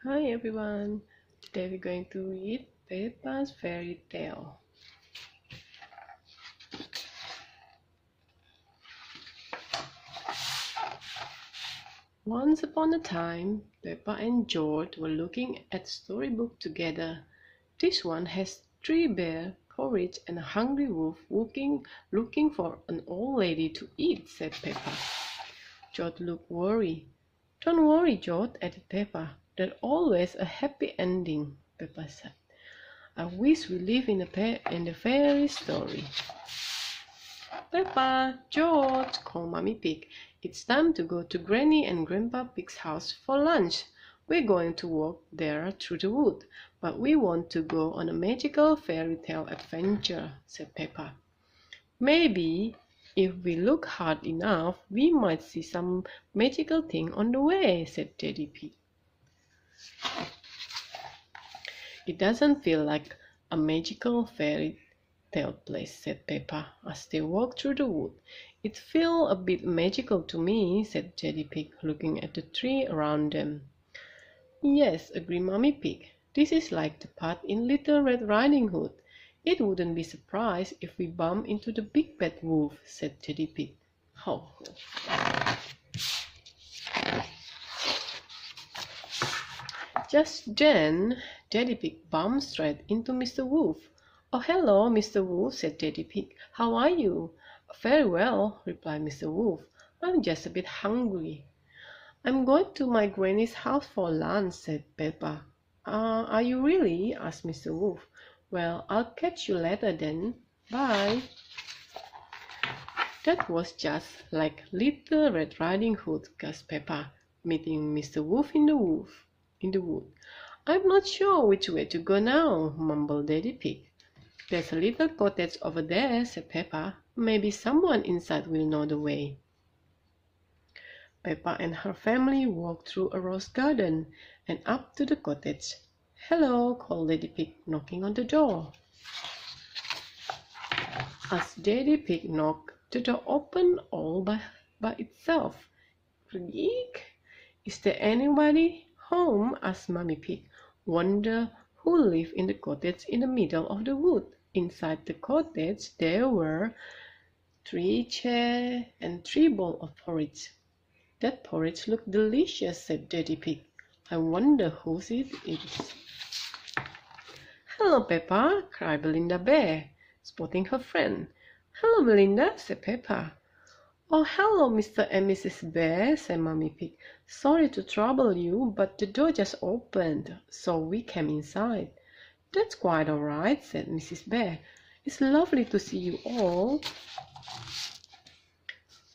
Hi everyone, today we're going to read Peppa's Fairy Tale. Once upon a time, Peppa and George were looking at a storybook together. This one has three bears, porridge, and a hungry wolf looking for an old lady to eat, said Peppa. George looked worried. Don't worry, George, added Peppa. There's always a happy ending, Peppa said. I wish we live in the fairy story. Peppa, George, called Mummy Pig. It's time to go to Granny and Grandpa Pig's house for lunch. We're going to walk there through the wood, but we want to go on a magical fairy tale adventure, said Peppa. Maybe if we look hard enough, we might see some magical thing on the way, said Daddy Pig. It doesn't feel like a magical fairy tale place, said Peppa, as they walked through the wood. It feels a bit magical to me, said Daddy Pig, looking at the tree around them. Yes, agreed Mummy Pig. This is like the path in Little Red Riding Hood. It wouldn't be surprised if we bump into the big bad wolf, said Daddy Pig. Oh. Just then, Daddy Pig bumped straight into Mr. Wolf. Oh, hello, Mr. Wolf, said Daddy Pig. How are you? Very well, replied Mr. Wolf. I'm just a bit hungry. I'm going to my granny's house for lunch, said Peppa. Are you really? Asked Mr. Wolf. Well, I'll catch you later then. Bye. That was just like Little Red Riding Hood, gasped Peppa, meeting Mr. Wolf in the wood. I'm not sure which way to go now, mumbled Daddy Pig. There's a little cottage over there, said Peppa. Maybe someone inside will know the way. Peppa and her family walked through a rose garden and up to the cottage. Hello, called Daddy Pig, knocking on the door. As Daddy Pig knocked, the door opened all by itself. Creak! Is there anybody home? Asked Mummy Pig. Wonder who lived in the cottage in the middle of the wood. Inside the cottage there were 3 chairs and 3 bowls of porridge. That porridge looked delicious, said Daddy Pig. I wonder whose it is. Hello, Peppa, cried Belinda Bear, spotting her friend. Hello, Belinda, said Peppa. Oh, hello, Mr. and Mrs. Bear, said Mummy Pig. Sorry to trouble you, but the door just opened, so we came inside. That's quite all right, said Mrs. Bear. It's lovely to see you all.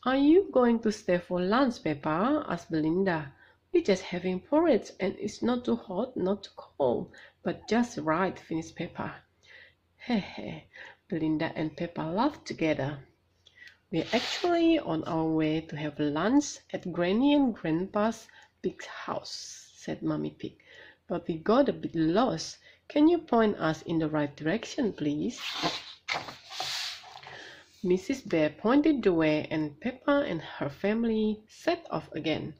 Are you going to stay for lunch, Peppa? Asked Belinda. We're just having porridge, and it's not too hot, not too cold, but just right, finished Peppa. Heh. Belinda and Peppa laughed together. We're actually on our way to have lunch at Granny and Grandpa's Pig's house, said Mummy Pig. But we got a bit lost. Can you point us in the right direction, please? Mrs. Bear pointed the way, and Peppa and her family set off again.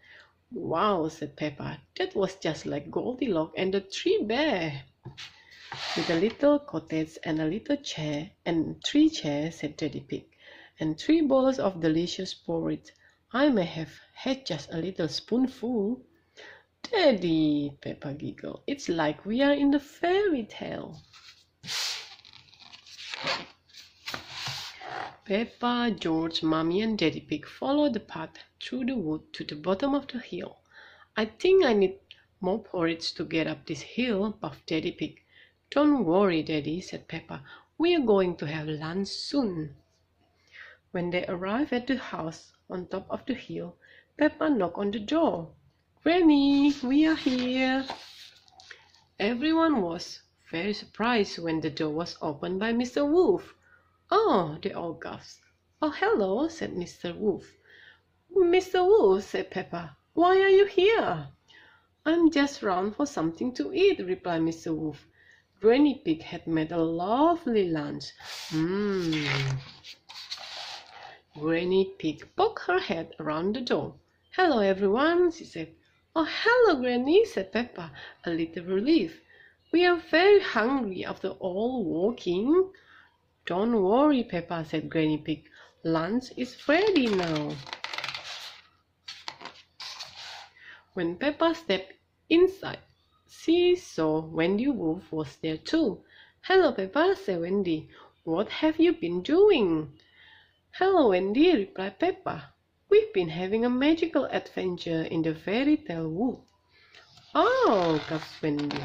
Wow, said Peppa, that was just like Goldilocks and the 3 bears. With a little cottage and a little chair and 3 chairs, said Daddy Pig, and 3 bowls of delicious porridge. I may have had just a little spoonful. Daddy, Peppa giggled, it's like we are in the fairy tale. Peppa, George, Mummy and Daddy Pig followed the path through the wood to the bottom of the hill. I think I need more porridge to get up this hill, puffed Daddy Pig. Don't worry, Daddy, said Peppa. We are going to have lunch soon. When they arrived at the house on top of the hill, Peppa knocked on the door. Granny, we are here. Everyone was very surprised when the door was opened by Mr. Wolf. Oh, they all gasped. Oh, hello, said Mr. Wolf. Mr. Wolf, said Peppa, why are you here? I'm just round for something to eat, replied Mr. Wolf. Granny Pig had made a lovely lunch. Granny Pig poked her head around the door. Hello, everyone, she said. "Oh, hello, Granny," said Peppa, a little relieved. "We are very hungry after all walking." "Don't worry, Peppa," said Granny Pig. "Lunch is ready now." When Peppa stepped inside, she saw Wendy Wolf was there too. "Hello, Peppa," said Wendy. "What have you been doing?" "Hello, Wendy," replied Peppa. "We've been having a magical adventure in the fairy tale wood." "Oh," gasped Wendy.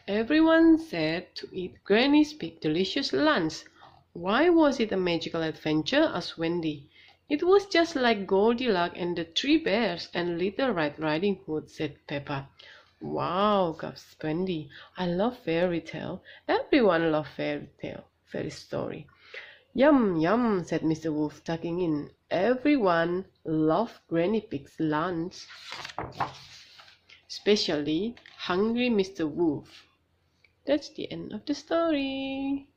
Everyone said to eat Granny's big delicious lunch. "Why was it a magical adventure?" asked Wendy. "It was just like Goldilocks and the Three Bears and Little Red Riding Hood," said Peppa. "Wow," gasped Wendy. "I love fairy tale. Everyone loves fairy story." "Yum, yum," said Mr. Wolf, tucking in. Everyone loved Granny Pig's lunch, especially hungry Mr. Wolf. That's the end of the story.